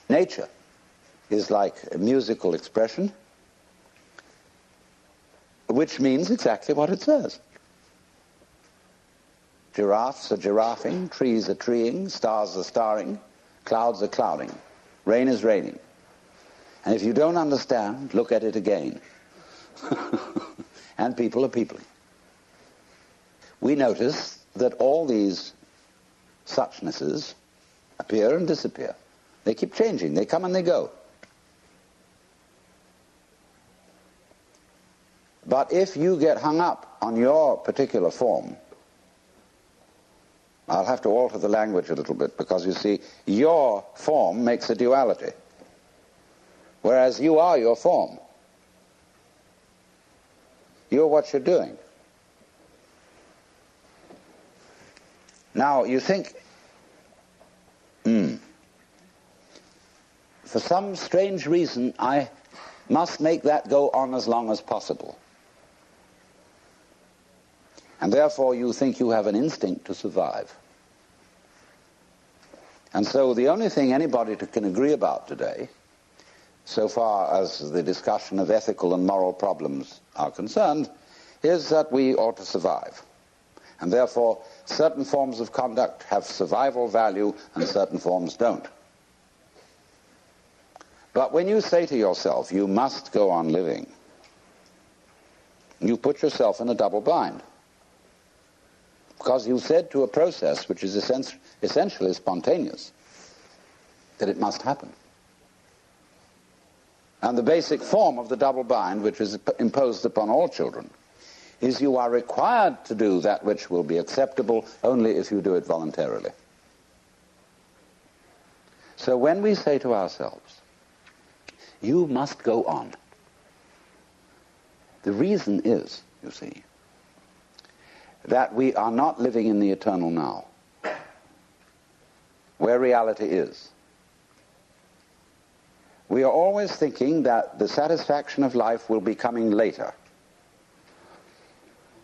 Nature is like a musical expression, which means exactly what it says. Giraffes are giraffing, trees are treeing, stars are starring, clouds are clouding, rain is raining. And if you don't understand, look at it again. And people are peopling. We notice that all these suchnesses appear and disappear. They keep changing. They come and they go. But if you get hung up on your particular form, I'll have to alter the language a little bit, because you see, your form makes a duality, whereas you are your form. You're what you're doing. Now, you think, for some strange reason, I must make that go on as long as possible. And therefore you think you have an instinct to survive. And so the only thing anybody can agree about today, so far as the discussion of ethical and moral problems are concerned, is that we ought to survive. And therefore certain forms of conduct have survival value and certain forms don't. But when you say to yourself, you must go on living, you put yourself in a double bind. Because you said to a process which is essentially spontaneous that it must happen. And the basic form of the double bind, which is imposed upon all children, is you are required to do that which will be acceptable only if you do it voluntarily. So when we say to ourselves, you must go on, the reason is, you see, that we are not living in the eternal now, where reality is. We are always thinking that the satisfaction of life will be coming later.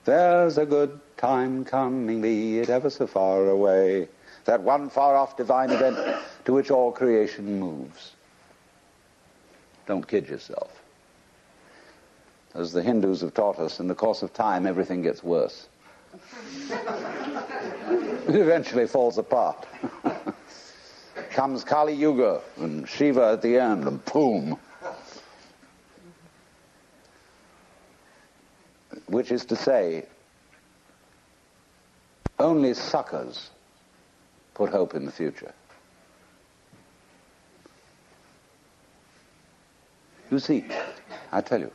There's a good time coming, be it ever so far away, that one far-off divine event to which all creation moves. Don't kid yourself. As the Hindus have taught us, in the course of time, everything gets worse. It eventually falls apart. Comes Kali Yuga and Shiva at the end, and boom. Which is to say, only suckers put hope in the future. You see, I tell you,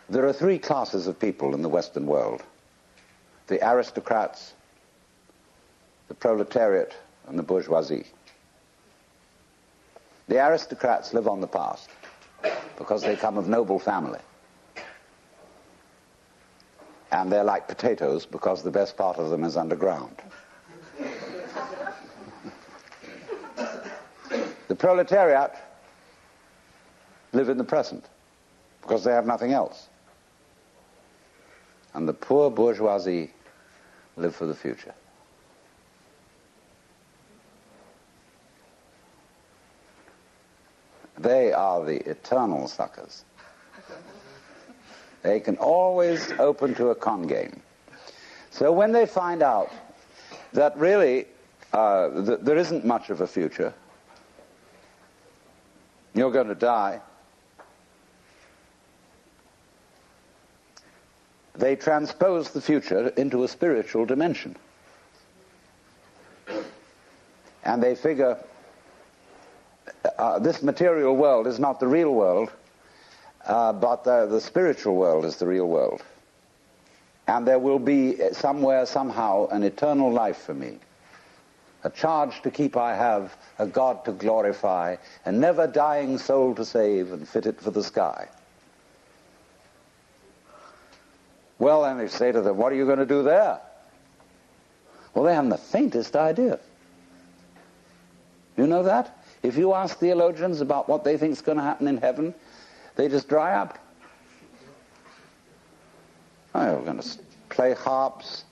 there are three classes of people in the Western world: the aristocrats, the proletariat, and the bourgeoisie. The aristocrats live on the past because they come of noble family. And they're like potatoes because the best part of them is underground. The proletariat live in the present because they have nothing else. And the poor bourgeoisie live for the future. They are the eternal suckers. They can always open to a con game. So when they find out that really there isn't much of a future, you're going to die, they transpose the future into a spiritual dimension. And they figure this material world is not the real world, but the spiritual world is the real world. And there will be somewhere, somehow, an eternal life for me. A charge to keep I have, a God to glorify, a never-dying soul to save and fit it for the sky. Well, then they say to them, what are you going to do there? Well, they haven't the faintest idea. You know that? If you ask theologians about what they think is going to happen in heaven, they just dry up. Oh, we're going to play harps.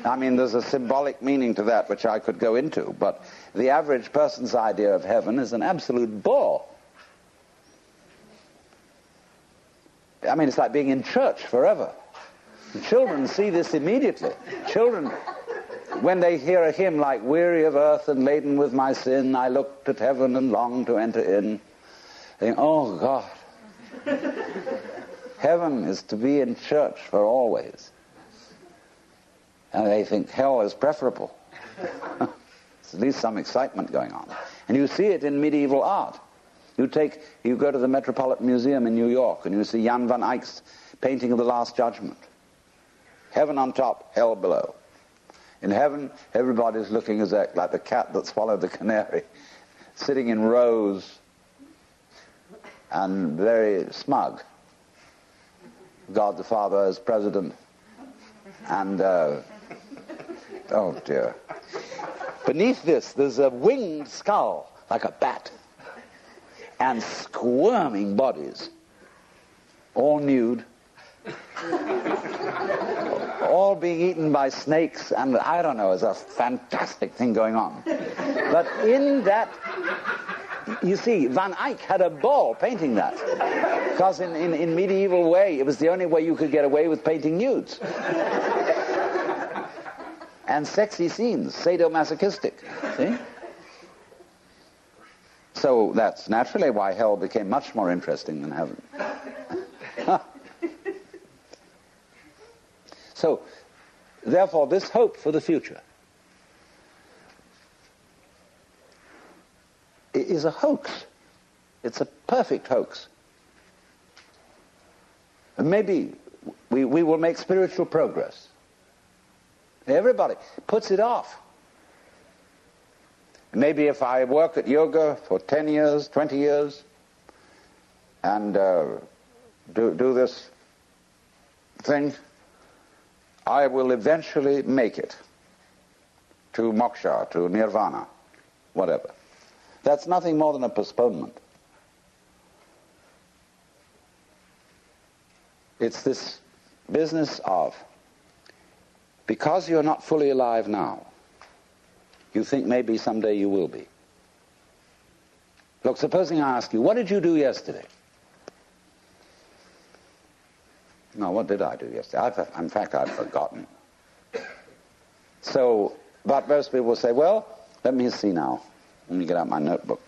I mean, there's a symbolic meaning to that which I could go into, but the average person's idea of heaven is an absolute bore. I mean, it's like being in church forever. And children see this immediately. Children, when they hear a hymn like, weary of earth and laden with my sin, I looked at heaven and longed to enter in, they think, oh God, heaven is to be in church for always. And they think hell is preferable. There's at least some excitement going on. And you see it in medieval art. You go to the Metropolitan Museum in New York and you see Jan van Eyck's painting of the Last Judgment. Heaven on top, hell below. In heaven, everybody's looking like the cat that swallowed the canary, sitting in rows and very smug. God the Father as president. And, oh dear. Beneath this, there's a winged skull, like a bat. And squirming bodies, all nude, all being eaten by snakes, and I don't know, there's a fantastic thing going on. But in that, you see, Van Eyck had a ball painting that, because in medieval way, it was the only way you could get away with painting nudes. And sexy scenes, sadomasochistic, see? So that's naturally why hell became much more interesting than heaven. So, therefore, this hope for the future is a hoax. It's a perfect hoax. And maybe we will make spiritual progress. Everybody puts it off. Maybe if I work at yoga for 10 years, 20 years, and do this thing, I will eventually make it to moksha, to nirvana, whatever. That's nothing more than a postponement. It's this business of, because you're not fully alive now, you think maybe someday you will be. Look, supposing I ask you, what did you do yesterday? No, what did I do yesterday? In fact, I've forgotten. So, but most people will say, well, let me see now. Let me get out my notebook.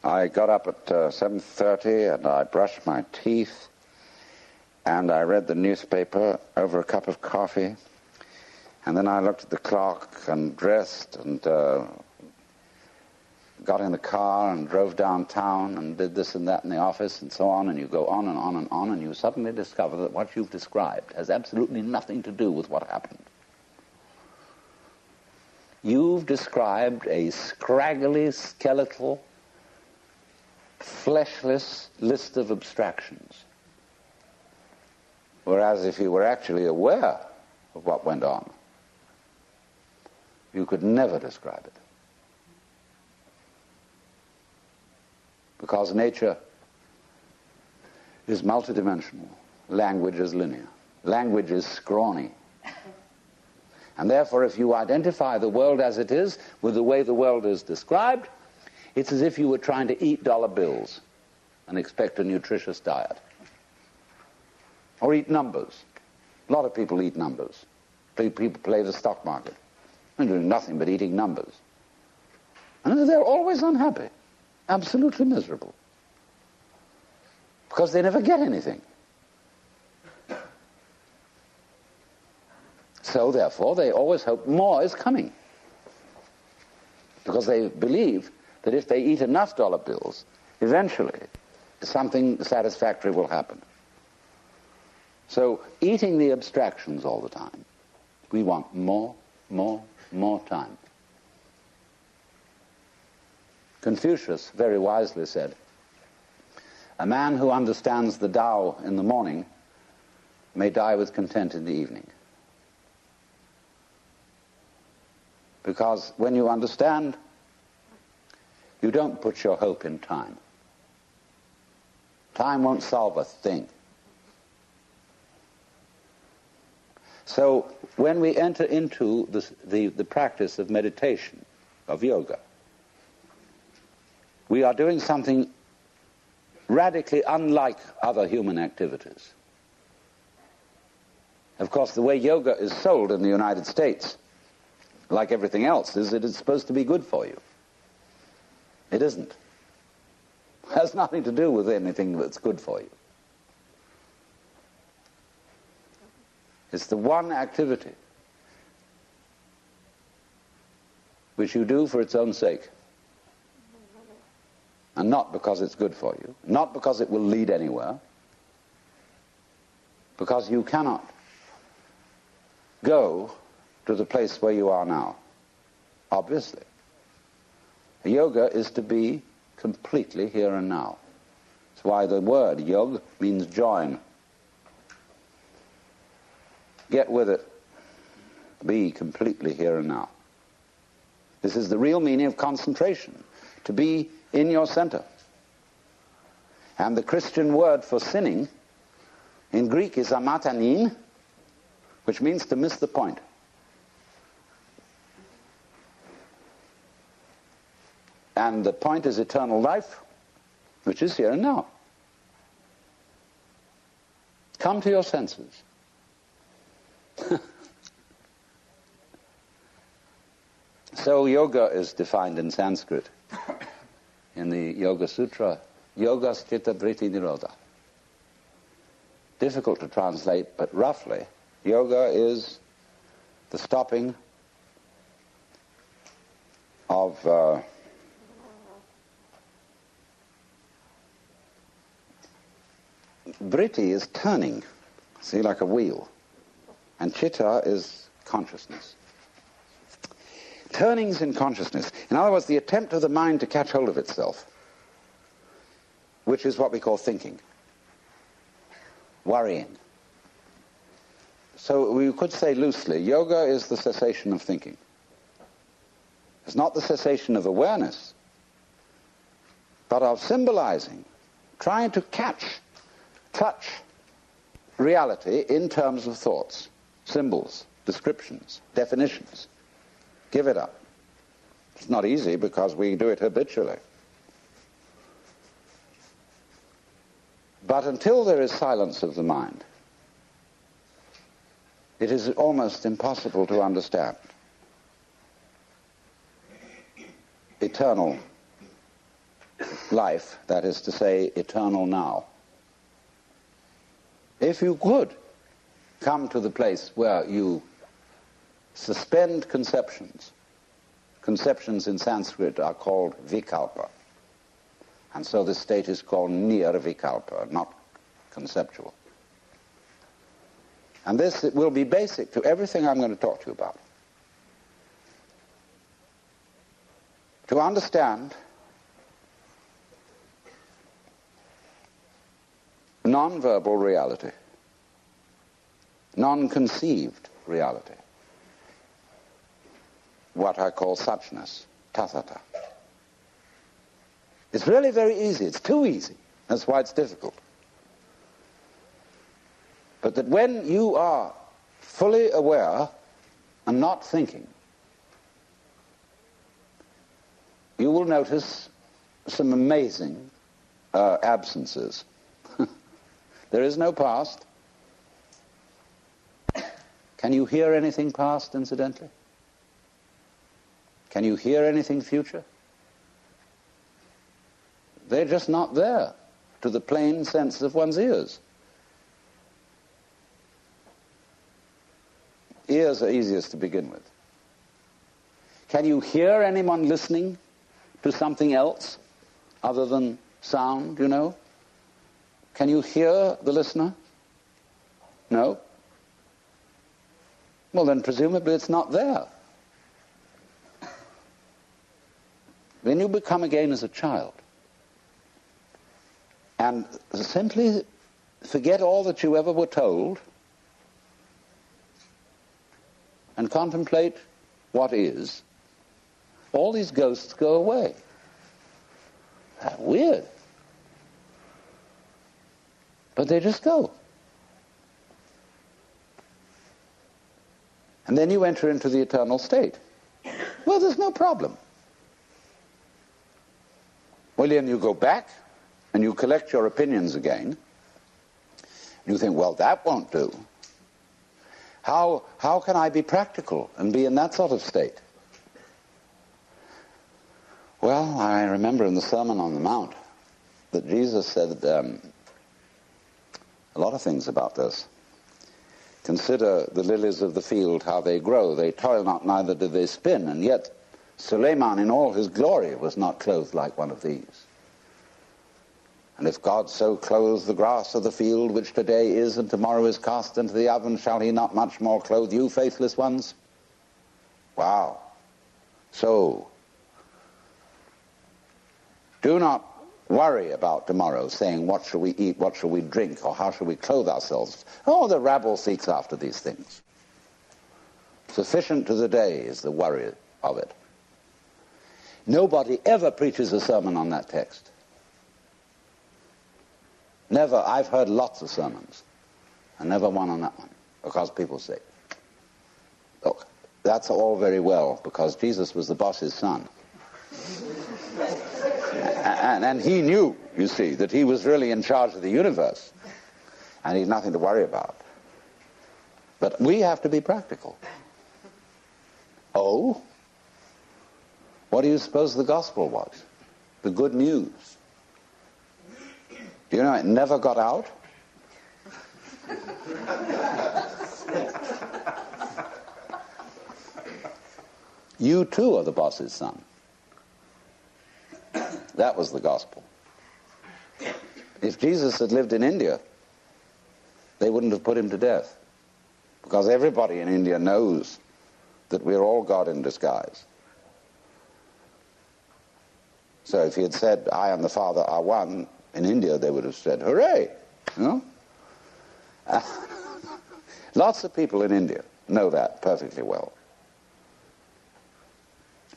I got up at 7:30 and I brushed my teeth and I read the newspaper over a cup of coffee. And then I looked at the clock and dressed and got in the car and drove downtown and did this and that in the office and so on, and you go on and on and on, and you suddenly discover that what you've described has absolutely nothing to do with what happened. You've described a scraggly, skeletal, fleshless list of abstractions. Whereas if you were actually aware of what went on, you could never describe it. Because nature is multidimensional. Language is linear. Language is scrawny. And therefore, if you identify the world as it is with the way the world is described, it's as if you were trying to eat dollar bills and expect a nutritious diet. Or eat numbers. A lot of people eat numbers. People play the stock market. They're doing nothing but eating numbers. And they're always unhappy. Absolutely miserable. Because they never get anything. So therefore, they always hope more is coming. Because they believe that if they eat enough dollar bills, eventually something satisfactory will happen. So eating the abstractions all the time, we want more time. Confucius very wisely said, a man who understands the Tao in the morning may die with content in the evening. Because when you understand, you don't put your hope in time. Time won't solve a thing. So when we enter into the practice of meditation, of yoga, we are doing something radically unlike other human activities. Of course, the way yoga is sold in the United States, like everything else, is that it's supposed to be good for you. It isn't. It has nothing to do with anything that's good for you. It's the one activity which you do for its own sake, and not because it's good for you, not because it will lead anywhere, because you cannot go to the place where you are now, obviously. Yoga is to be completely here and now. That's why the word yog means join. Get with it. Be completely here and now. This is the real meaning of concentration, to be in your center. And the Christian word for sinning in Greek is amatanin, which means to miss the point. And the point is eternal life, which is here and now. Come to your senses. So yoga is defined in Sanskrit, in the Yoga Sutra, yoga chitta vritti nirodha. Difficult to translate, but roughly, yoga is the stopping of vritti is turning, see, like a wheel, and chitta is consciousness. Turnings in consciousness. In other words, the attempt of the mind to catch hold of itself, which is what we call thinking, worrying. So we could say loosely, yoga is the cessation of thinking. It's not the cessation of awareness, but of symbolizing, trying to touch reality in terms of thoughts, symbols, descriptions, definitions. Give it up. It's not easy because we do it habitually. But until there is silence of the mind, it is almost impossible to understand eternal life, that is to say, eternal now. If you could come to the place where you suspend conceptions. Conceptions in Sanskrit are called vikalpa. And so this state is called nirvikalpa, not conceptual. And this will be basic to everything I'm going to talk to you about. To understand non-verbal reality, non-conceived reality, what I call suchness, tathata. It's really very easy. It's too easy. That's why it's difficult. But that when you are fully aware and not thinking, you will notice some amazing absences. There is no past. Can you hear anything past, incidentally? Can you hear anything future? They're just not there to the plain sense of one's ears. Ears are easiest to begin with. Can you hear anyone listening to something else other than sound, you know? Can you hear the listener? No? Well, then presumably it's not there. Then you become again as a child. And simply forget all that you ever were told and contemplate what is. All these ghosts go away. That's weird. But they just go. And then you enter into the eternal state. Well, there's no problem. Well, then you go back and you collect your opinions again. You think, well, that won't do. How can I be practical and be in that sort of state? Well, I remember in the Sermon on the Mount that Jesus said a lot of things about this. Consider the lilies of the field, how they grow. They toil not, neither do they spin. And yet Suleiman in all his glory was not clothed like one of these. And if God so clothes the grass of the field, which today is and tomorrow is cast into the oven, shall he not much more clothe you, faithless ones? Wow. So, do not worry about tomorrow, saying, what shall we eat, what shall we drink, or how shall we clothe ourselves? Oh, the rabble seeks after these things. Sufficient to the day is the worry of it. Nobody ever preaches a sermon on that text. Never. I've heard lots of sermons, and never one on that one, because people say, look, that's all very well, because Jesus was the boss's son. And he knew, you see, that he was really in charge of the universe, and he'd nothing to worry about. But we have to be practical. Oh? What do you suppose the gospel was? The good news. Do you know it never got out? You too are the boss's son. That was the gospel. If Jesus had lived in India, they wouldn't have put him to death. Because everybody in India knows that we're all God in disguise. So if he had said, I and the Father are one, in India they would have said, hooray! You know? Lots of people in India know that perfectly well.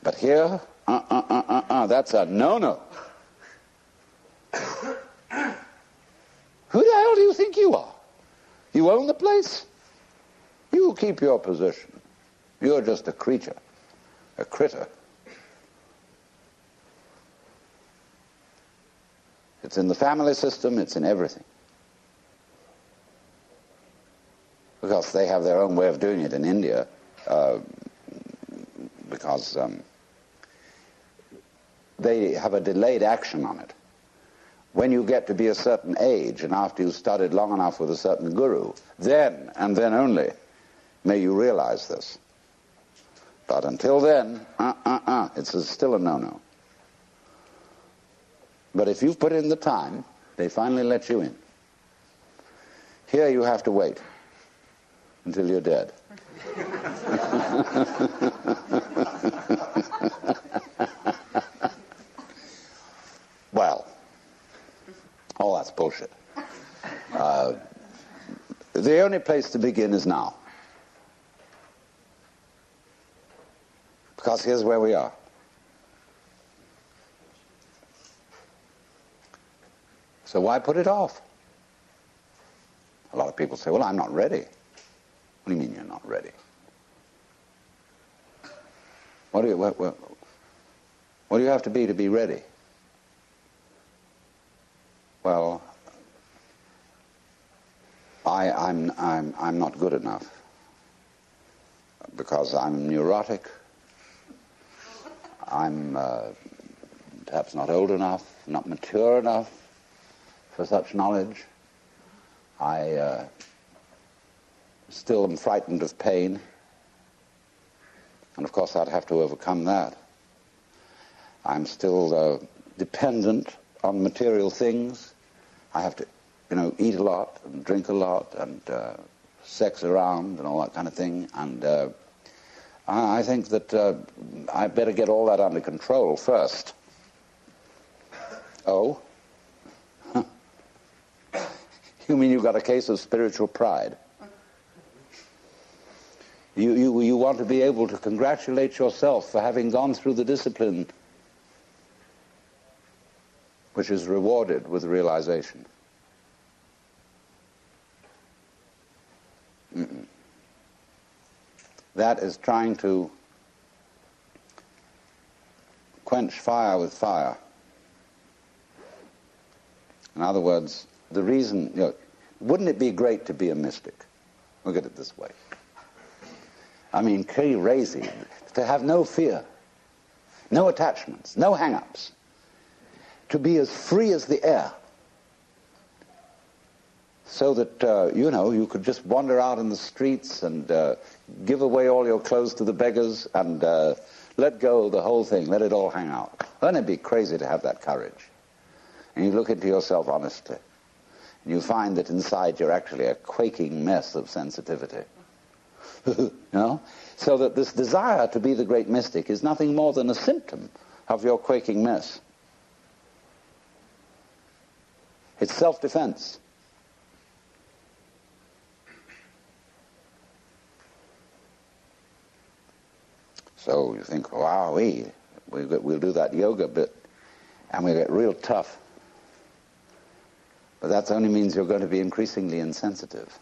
But here, that's a no-no. Who the hell do you think you are? You own the place? You keep your position. You're just a creature, a critter. It's in the family system, it's in everything. Because they have their own way of doing it in India, because they have a delayed action on it. When you get to be a certain age, and after you've studied long enough with a certain guru, then, and then only, may you realize this. But until then, it's still a no-no. But if you've put in the time, they finally let you in. Here you have to wait until you're dead. Well, all that's bullshit. The only place to begin is now. Because here's where we are. So why put it off? A lot of people say, well, I'm not ready. What do you mean you're not ready? What do you have to be ready? Well, I'm not good enough because I'm neurotic. I'm perhaps not old enough, not mature enough for such knowledge. I still am frightened of pain, and of course I'd have to overcome that. I'm still dependent on material things. I have to, eat a lot and drink a lot and sex around and all that kind of thing. And I think that I better get all that under control first. Oh? You mean you've got a case of spiritual pride? You want to be able to congratulate yourself for having gone through the discipline which is rewarded with realization. That is trying to quench fire with fire. In other words, the reason, wouldn't it be great to be a mystic? Look at it this way. I mean, crazy, to have no fear, no attachments, no hang-ups, to be as free as the air, so that, you could just wander out in the streets and give away all your clothes to the beggars and let go of the whole thing, let it all hang out. Wouldn't it be crazy to have that courage? And you look into yourself honestly, and you find that inside you're actually a quaking mess of sensitivity. So that this desire to be the great mystic is nothing more than a symptom of your quaking mess. It's self-defense. So you think, wow, we'll do that yoga bit, and we'll get real tough. But that only means you're going to be increasingly insensitive.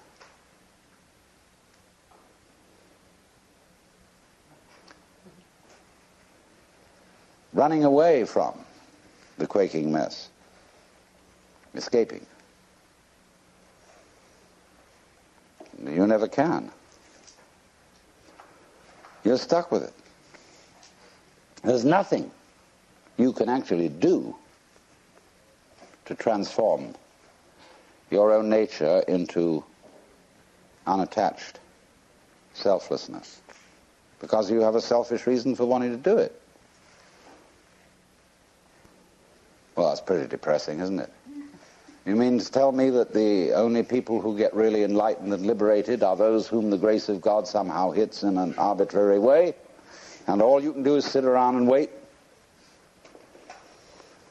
Running away from the quaking mess, escaping. You never can. You're stuck with it. There's nothing you can actually do to transform your own nature into unattached selflessness, because you have a selfish reason for wanting to do it. Well, that's pretty depressing, isn't it? You mean to tell me that the only people who get really enlightened and liberated are those whom the grace of God somehow hits in an arbitrary way, and all you can do is sit around and wait?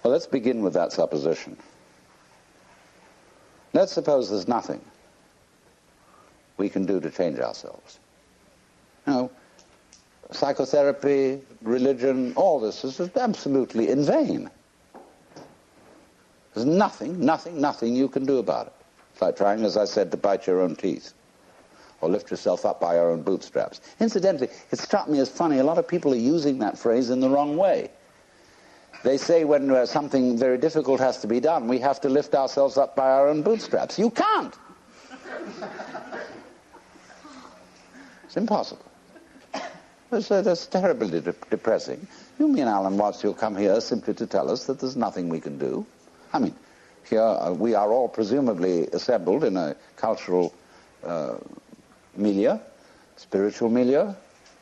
Well, let's begin with that supposition. Let's suppose there's nothing we can do to change ourselves. Psychotherapy, religion, all this is absolutely in vain. There's nothing you can do about it. It's like trying, as I said, to bite your own teeth or lift yourself up by your own bootstraps. Incidentally, it struck me as funny, a lot of people are using that phrase in the wrong way. They say when something very difficult has to be done, we have to lift ourselves up by our own bootstraps. You can't. It's impossible. That's terribly depressing. You, me and Alan Watts, you'll come here simply to tell us that there's nothing we can do. I mean, here we are all presumably assembled in a cultural milieu, spiritual milieu,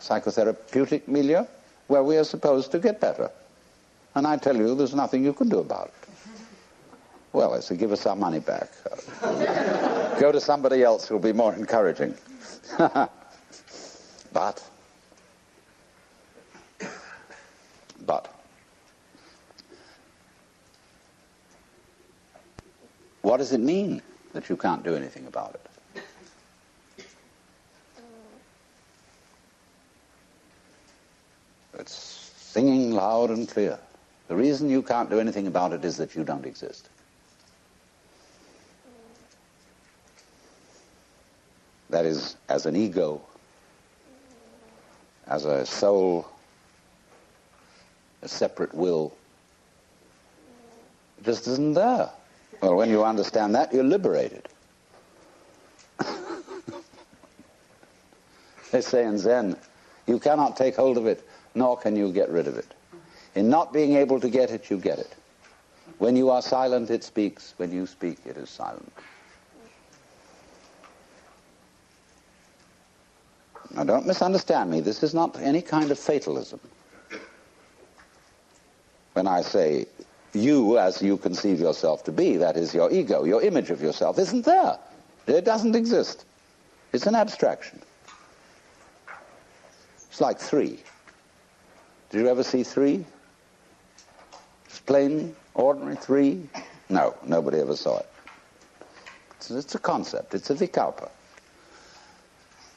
psychotherapeutic milieu, where we are supposed to get better. And I tell you, there's nothing you can do about it. Well, I say, give us our money back. Go to somebody else who'll be more encouraging. But, what does it mean that you can't do anything about it? It's singing loud and clear. The reason you can't do anything about it is that you don't exist. That is, as an ego, as a soul, a separate will, it just isn't there. Well, when you understand that, you're liberated. They say in Zen, you cannot take hold of it, nor can you get rid of it. In not being able to get it, you get it. When you are silent, it speaks. When you speak, it is silent. Now, don't misunderstand me. This is not any kind of fatalism. When I say you, as you conceive yourself to be, that is your ego, your image of yourself, isn't there. It doesn't exist. It's an abstraction. It's like 3. Did you ever see 3? Just plain, ordinary 3? No, nobody ever saw it. It's a concept. It's a vikalpa.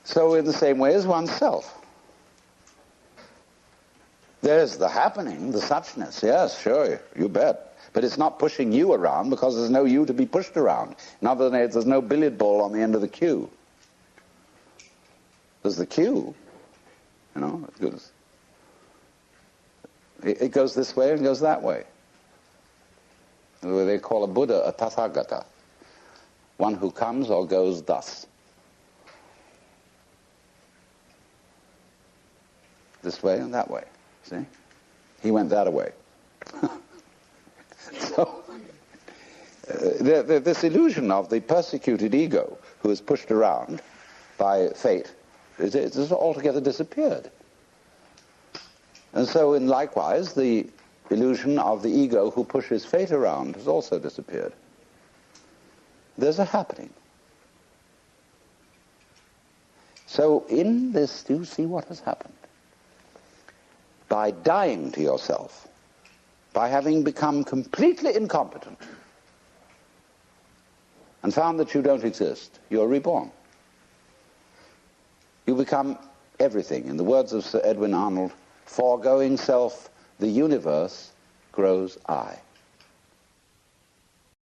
So in the same way as oneself. There's the happening, the suchness. Yes, sure, you bet. But it's not pushing you around because there's no you to be pushed around. In other words, there's no billiard ball on the end of the cue. There's the cue. It goes this way and goes that way. They call a Buddha a Tathagata, one who comes or goes thus. This way and that way, see? He went that way. So, this illusion of the persecuted ego who is pushed around by fate is altogether disappeared. And so, likewise, the illusion of the ego who pushes fate around has also disappeared. There's a happening. So in this, do you see what has happened? By dying to yourself, by having become completely incompetent and found that you don't exist, you're reborn. You become everything. In the words of Sir Edwin Arnold, foregoing self, the universe grows I.